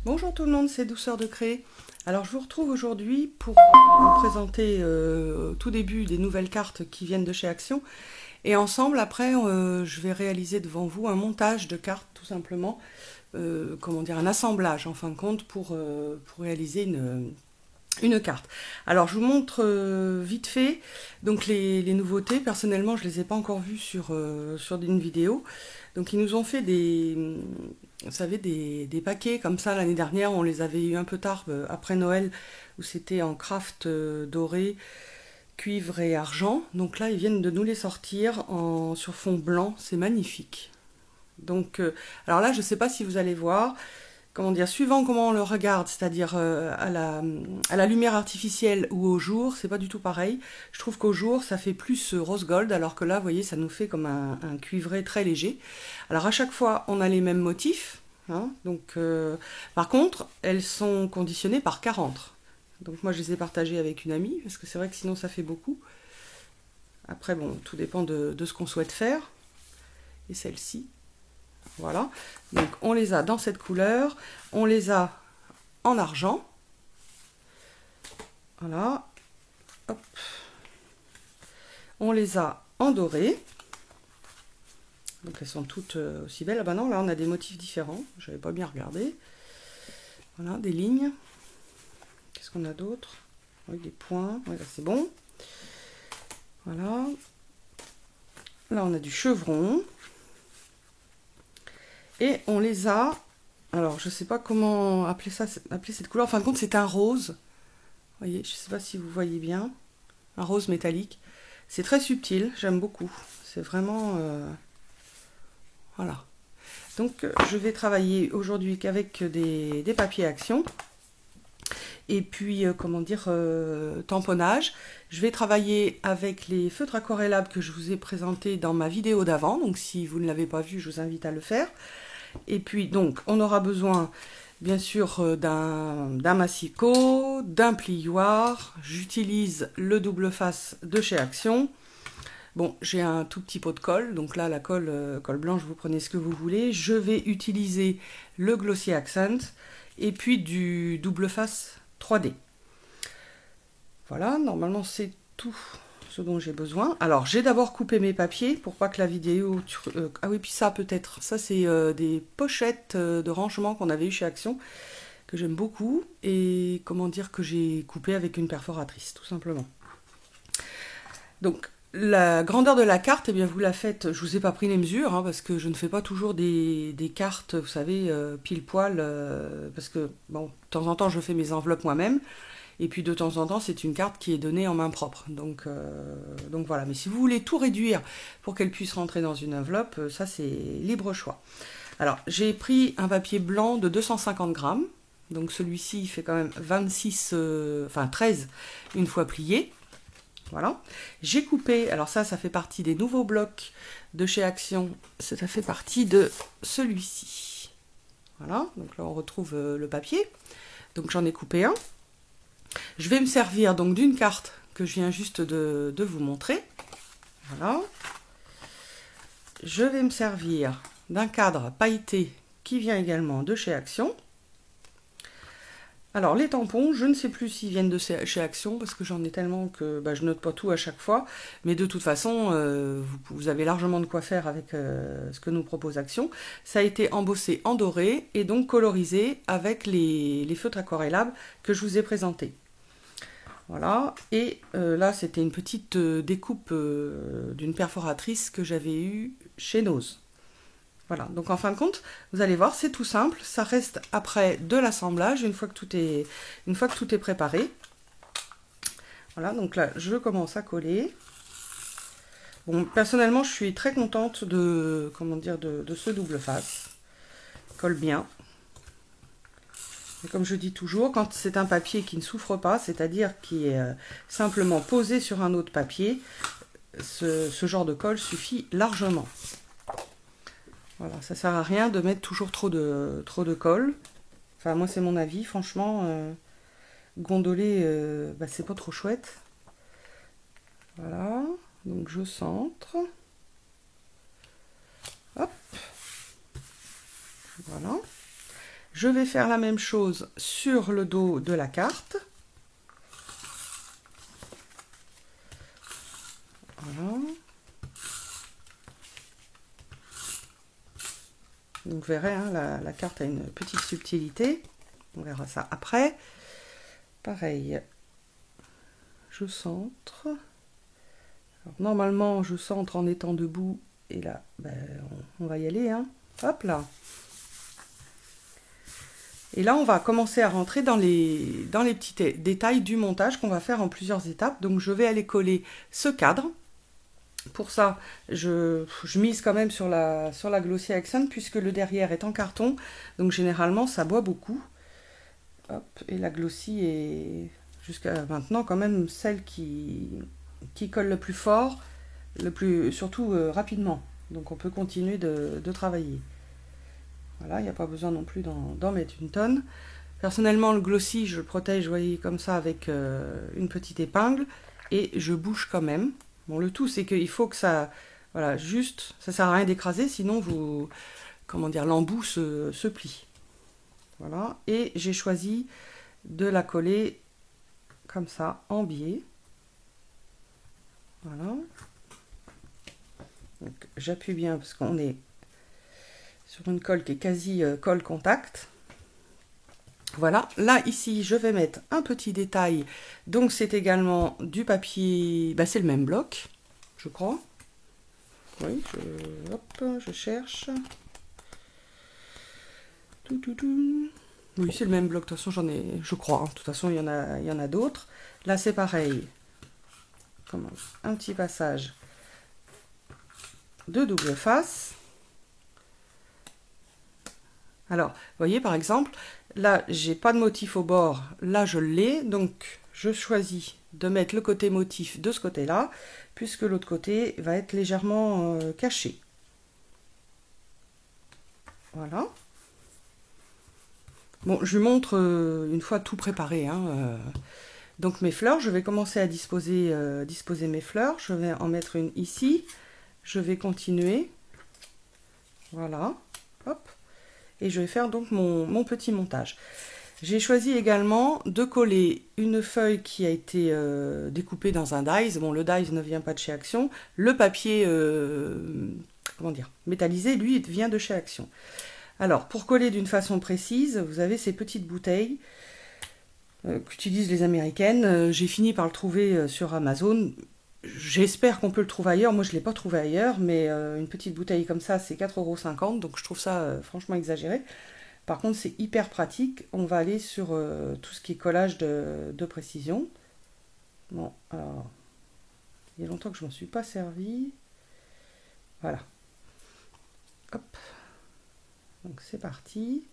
Bonjour tout le monde, c'est Douceur de Créer. Alors je vous retrouve aujourd'hui pour vous présenter au tout début des nouvelles cartes qui viennent de chez Action. Et ensemble, après, je vais réaliser devant vous un montage de cartes tout simplement, comment dire, un assemblage en fin de compte pour réaliser une carte. Alors je vous montre vite fait donc les nouveautés. Personnellement, je ne les ai pas encore vues sur une vidéo. Donc ils nous ont fait vous savez, des paquets comme ça l'année dernière. On les avait eu un peu tard après Noël où c'était en craft doré, cuivre et argent. Donc là, ils viennent de nous les sortir sur fond blanc. C'est magnifique. Donc, alors là, je ne sais pas si vous allez voir, comment dire, suivant comment on le regarde, c'est-à-dire à la lumière artificielle ou au jour, c'est pas du tout pareil. Je trouve qu'au jour, ça fait plus rose gold, alors que là, vous voyez, ça nous fait comme un cuivré très léger. Alors à chaque fois, on a les mêmes motifs, hein, donc, par contre, elles sont conditionnées par 40. Donc moi, je les ai partagées avec une amie, parce que c'est vrai que sinon, ça fait beaucoup. Après, bon, tout dépend de ce qu'on souhaite faire. Et celle-ci, voilà. Donc on les a dans cette couleur, on les a en argent. Voilà. Hop. On les a en doré. Donc elles sont toutes aussi belles. Ah bah non, là on a des motifs différents. Je n'avais pas bien regardé. Voilà, des lignes. Qu'est-ce qu'on a d'autre? Oui, des points. Ouais, là c'est bon. Voilà. Là on a du chevron. Et on les a... Alors je ne sais pas comment appeler ça, appeler cette couleur. En fin de compte, c'est un rose. Vous voyez, je ne sais pas si vous voyez bien. Un rose métallique. C'est très subtil, j'aime beaucoup. C'est vraiment... voilà. Donc je vais travailler aujourd'hui qu'avec des papiers Action. Et puis, comment dire, tamponnage. Je vais travailler avec les feutres aquarellables que je vous ai présentés dans ma vidéo d'avant. Donc si vous ne l'avez pas vu, je vous invite à le faire. Et puis, donc, on aura besoin, bien sûr, d'un massicot, d'un plioir. J'utilise le double face de chez Action. Bon, j'ai un tout petit pot de colle, donc là, la colle blanche, vous prenez ce que vous voulez. Je vais utiliser le Glossy Accent et puis du double face 3D. Voilà, normalement, c'est tout ce dont j'ai besoin. Alors, j'ai d'abord coupé mes papiers pour pas que la vidéo... ah oui, puis ça, peut-être. Ça, c'est des pochettes de rangement qu'on avait eu chez Action, que j'aime beaucoup. Et comment dire que j'ai coupé avec une perforatrice, tout simplement. Donc, la grandeur de la carte, eh bien, vous la faites... Je vous ai pas pris les mesures, hein, parce que je ne fais pas toujours des cartes, vous savez, pile poil, parce que, bon, de temps en temps, je fais mes enveloppes moi-même. Et puis de temps en temps, c'est une carte qui est donnée en main propre. Donc voilà. Mais si vous voulez tout réduire pour qu'elle puisse rentrer dans une enveloppe, ça c'est libre choix. Alors, j'ai pris un papier blanc de 250 grammes. Donc celui-ci, il fait quand même 13 une fois plié. Voilà. J'ai coupé, alors ça fait partie des nouveaux blocs de chez Action. Ça fait partie de celui-ci. Voilà. Donc là, on retrouve le papier. Donc j'en ai coupé un. Je vais me servir donc d'une carte que je viens juste de vous montrer. Voilà. Je vais me servir d'un cadre pailleté qui vient également de chez Action. Alors les tampons, je ne sais plus s'ils viennent de chez Action parce que j'en ai tellement que je note pas tout à chaque fois. Mais de toute façon, vous avez largement de quoi faire avec ce que nous propose Action. Ça a été embossé en doré et donc colorisé avec les feutres aquarellables que je vous ai présentés. Voilà, et là c'était une petite découpe d'une perforatrice que j'avais eue chez Nose. Voilà, donc en fin de compte, vous allez voir, c'est tout simple, ça reste après de l'assemblage une fois que tout est préparé. Voilà, donc là je commence à coller. Bon, personnellement, je suis très contente de ce double face. Il colle bien. Et comme je dis toujours, quand c'est un papier qui ne souffre pas, c'est-à-dire qui est simplement posé sur un autre papier, ce genre de colle suffit largement. Voilà, ça sert à rien de mettre toujours trop de colle. Enfin, moi, c'est mon avis. Franchement, gondoler, c'est pas trop chouette. Voilà, donc je centre. Hop. Voilà. Je vais faire la même chose sur le dos de la carte. Voilà. Donc, vous verrez, hein, la carte a une petite subtilité. On verra ça après. Pareil, je centre. Alors, normalement, je centre en étant debout. Et là, ben, on va y aller. Hein. Hop là. Et là, on va commencer à rentrer dans les petits détails du montage qu'on va faire en plusieurs étapes. Donc, je vais aller coller ce cadre. Pour ça, je mise quand même sur la Glossy Accent puisque le derrière est en carton. Donc, généralement, ça boit beaucoup. Hop, et la Glossy est jusqu'à maintenant quand même celle qui colle le plus fort, surtout rapidement. Donc, on peut continuer de travailler. Voilà, il n'y a pas besoin non plus d'en mettre une tonne. Personnellement, le glossy, je le protège, vous voyez, comme ça, avec une petite épingle. Et je bouge quand même. Bon, le tout, c'est qu'il faut que ça... Voilà, juste, ça ne sert à rien d'écraser, sinon vous... Comment dire, l'embout se plie. Voilà, et j'ai choisi de la coller comme ça, en biais. Voilà. Donc, j'appuie bien parce qu'on est sur une colle qui est quasi colle contact. Voilà, là ici je vais mettre un petit détail, donc c'est également du papier, bah, c'est le même bloc, je crois. Oui, je cherche. Oui, c'est le même bloc, de toute façon j'en ai, je crois, hein. De toute façon il y en a d'autres. Là c'est pareil, un petit passage de double face. Alors, vous voyez par exemple, là, j'ai pas de motif au bord, là je l'ai, donc je choisis de mettre le côté motif de ce côté-là, puisque l'autre côté va être légèrement caché. Voilà. Bon, je lui montre une fois tout préparé. Hein, donc mes fleurs, je vais commencer à disposer mes fleurs. Je vais en mettre une ici. Je vais continuer. Voilà. Hop. Et je vais faire donc mon petit montage. J'ai choisi également de coller une feuille qui a été découpée dans un dies. Bon, le dies ne vient pas de chez Action. Le papier, comment dire, métallisé, lui, vient de chez Action. Alors, pour coller d'une façon précise, vous avez ces petites bouteilles qu'utilisent les Américaines. J'ai fini par le trouver sur Amazon. J'espère qu'on peut le trouver ailleurs. Moi, je ne l'ai pas trouvé ailleurs, mais une petite bouteille comme ça, c'est 4,50 €. Donc, je trouve ça franchement exagéré. Par contre, c'est hyper pratique. On va aller sur tout ce qui est collage de précision. Bon, alors, il y a longtemps que je ne m'en suis pas servi. Voilà. Hop. Donc, c'est parti.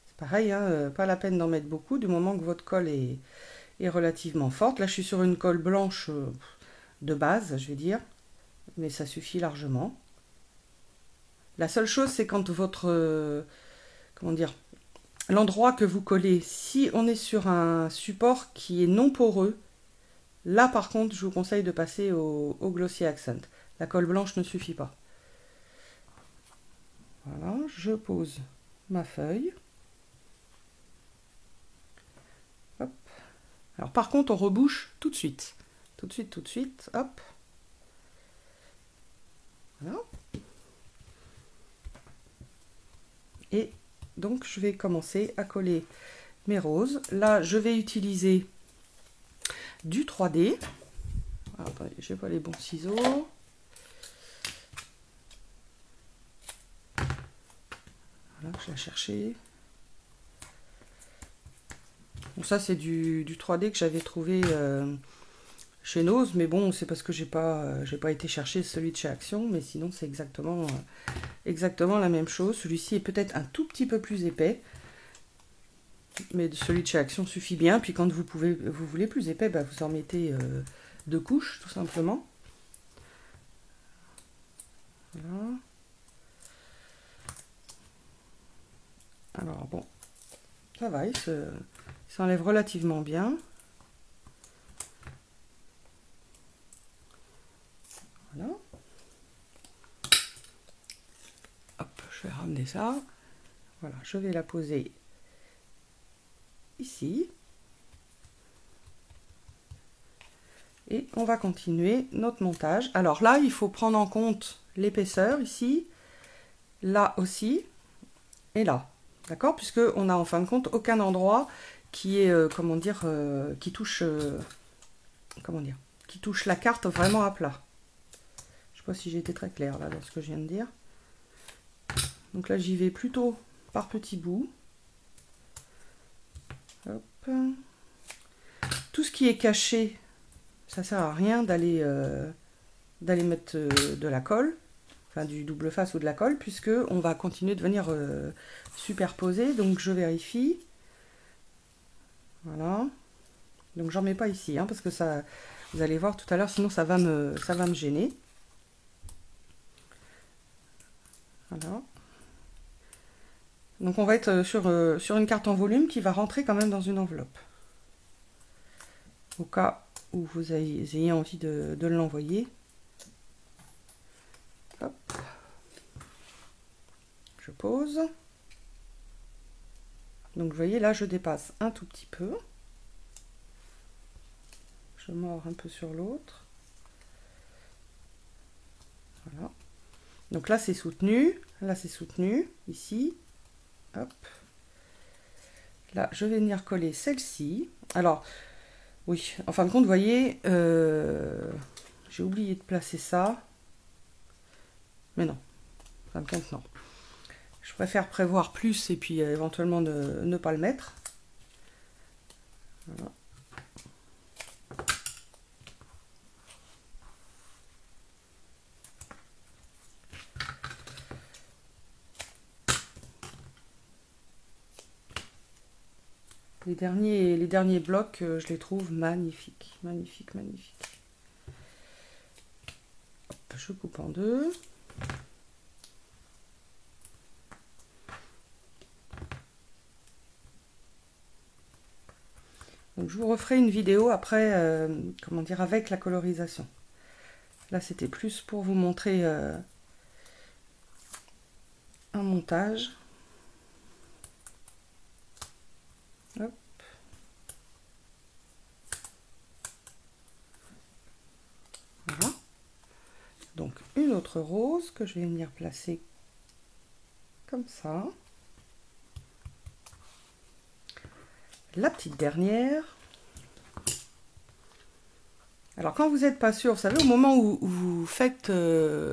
C'est pareil, hein, pas la peine d'en mettre beaucoup, du moment que votre colle est relativement forte. Là, je suis sur une colle blanche de base, je vais dire. Mais ça suffit largement. La seule chose, c'est quand votre... comment dire, l'endroit que vous collez, si on est sur un support qui est non poreux, là par contre je vous conseille de passer au Glossy Accent. La colle blanche ne suffit pas. Voilà, je pose ma feuille. Hop. Alors par contre on rebouche tout de suite. Tout de suite, hop. Voilà. Et donc je vais commencer à coller mes roses. Là je vais utiliser du 3D. Alors, attendez, j'ai pas les bons ciseaux. Voilà, je l'ai cherché. Bon, ça c'est du 3D que j'avais trouvé chez Nose, mais bon, c'est parce que j'ai pas été chercher celui de chez Action, mais sinon c'est exactement la même chose. Celui-ci est peut-être un tout petit peu plus épais, mais celui de chez Action suffit bien. Puis quand vous voulez plus épais, bah, vous en mettez 2 couches, tout simplement. Voilà. Alors bon, ça va, il s'enlève relativement bien. Voilà. Hop, je vais ramener ça. Voilà, je vais la poser ici. Et on va continuer notre montage. Alors là, il faut prendre en compte l'épaisseur ici, là aussi, et là. D'accord? Puisque on n'a en fin de compte aucun endroit qui est, comment dire, qui touche, comment dire, qui touche la carte vraiment à plat. Je ne sais pas si j'ai été très claire là dans ce que je viens de dire. Donc là, j'y vais plutôt par petits bouts. Hop. Tout ce qui est caché, ça sert à rien d'aller mettre de la colle, enfin du double face ou de la colle, puisque on va continuer de venir superposer. Donc je vérifie. Voilà. Donc j'en mets pas ici, hein, parce que ça, vous allez voir tout à l'heure, sinon ça va me gêner. Voilà. Donc on va être sur une carte en volume qui va rentrer quand même dans une enveloppe. Au cas où vous ayez envie de l'envoyer. Hop. Je pose. Donc vous voyez là je dépasse un tout petit peu. Je mords un peu sur l'autre. Voilà. Donc là c'est soutenu, ici. Hop. Là je vais venir coller celle-ci. Alors oui, en fin de compte, vous voyez, j'ai oublié de placer ça. Mais non, en fin de compte non. Je préfère prévoir plus et puis éventuellement ne pas le mettre. Voilà. Les derniers blocs, je les trouve magnifiques. Magnifiques, magnifiques. Hop, je coupe en deux. Donc, je vous referai une vidéo après, comment dire, avec la colorisation. Là, c'était plus pour vous montrer un montage. Hop. Voilà. Donc, une autre rose que je vais venir placer comme ça. La petite dernière. Alors quand vous n'êtes pas sûr, vous savez, au moment où vous faites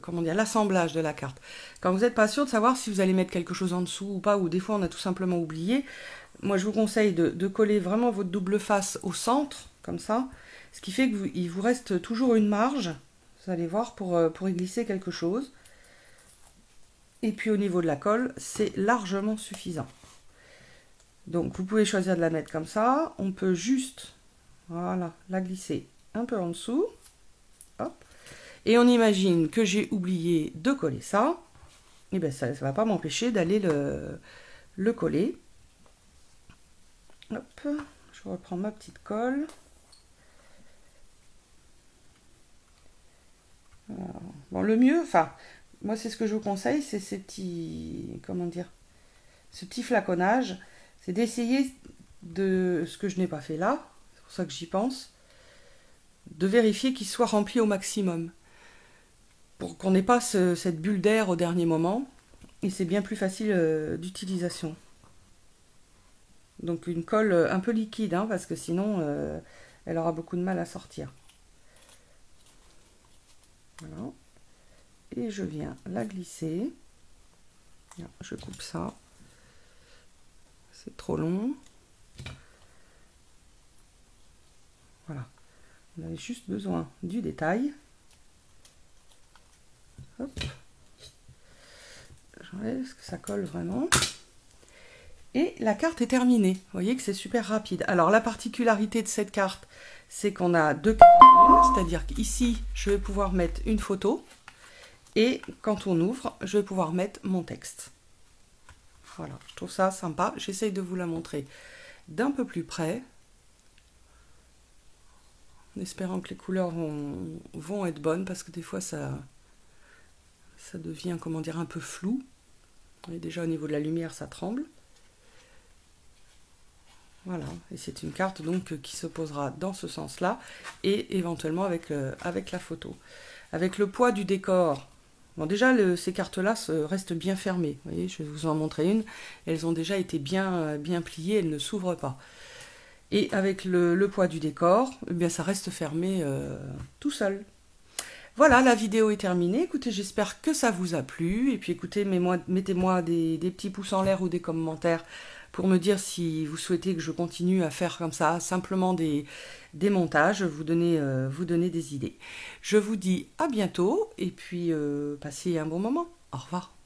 comment dire, l'assemblage de la carte, quand vous n'êtes pas sûr de savoir si vous allez mettre quelque chose en dessous ou pas, ou des fois on a tout simplement oublié, moi je vous conseille de coller vraiment votre double face au centre, comme ça, ce qui fait qu'il vous reste toujours une marge, vous allez voir, pour y glisser quelque chose. Et puis au niveau de la colle, c'est largement suffisant. Donc vous pouvez choisir de la mettre comme ça, on peut juste, voilà, la glisser un peu en dessous, hop, et on imagine que j'ai oublié de coller ça, et bien ça ne va pas m'empêcher d'aller le coller. Hop, je reprends ma petite colle. Alors, bon, le mieux, enfin, moi c'est ce que je vous conseille, c'est ces petits, comment dire, ce petit flaconnage, c'est d'essayer de, ce que je n'ai pas fait là, c'est pour ça que j'y pense, de vérifier qu'il soit rempli au maximum. Pour qu'on n'ait pas cette bulle d'air au dernier moment. Et c'est bien plus facile d'utilisation. Donc une colle un peu liquide, hein, parce que sinon elle aura beaucoup de mal à sortir. Voilà. Et je viens la glisser. Je coupe ça. C'est trop long. Voilà. On avait juste besoin du détail. Hop. J'enlève parce que ça colle vraiment. Et la carte est terminée. Vous voyez que c'est super rapide. Alors la particularité de cette carte, c'est qu'on a deux cartes, c'est-à-dire qu'ici, je vais pouvoir mettre une photo. Et quand on ouvre, je vais pouvoir mettre mon texte. Voilà, je trouve ça sympa. J'essaye de vous la montrer d'un peu plus près. En espérant que les couleurs vont être bonnes, parce que des fois ça devient, comment dire, un peu flou. Et déjà au niveau de la lumière, ça tremble. Voilà, et c'est une carte donc qui se posera dans ce sens-là et éventuellement avec la photo. Avec le poids du décor, bon déjà ces cartes-là restent bien fermées. Vous voyez, je vais vous en montrer une. Elles ont déjà été bien pliées, elles ne s'ouvrent pas. Et avec le poids du décor, eh bien ça reste fermé tout seul. Voilà, la vidéo est terminée. Écoutez, j'espère que ça vous a plu. Et puis écoutez, mettez-moi des petits pouces en l'air ou des commentaires pour me dire si vous souhaitez que je continue à faire comme ça, simplement des montages, vous donner des idées. Je vous dis à bientôt et puis passez un bon moment. Au revoir.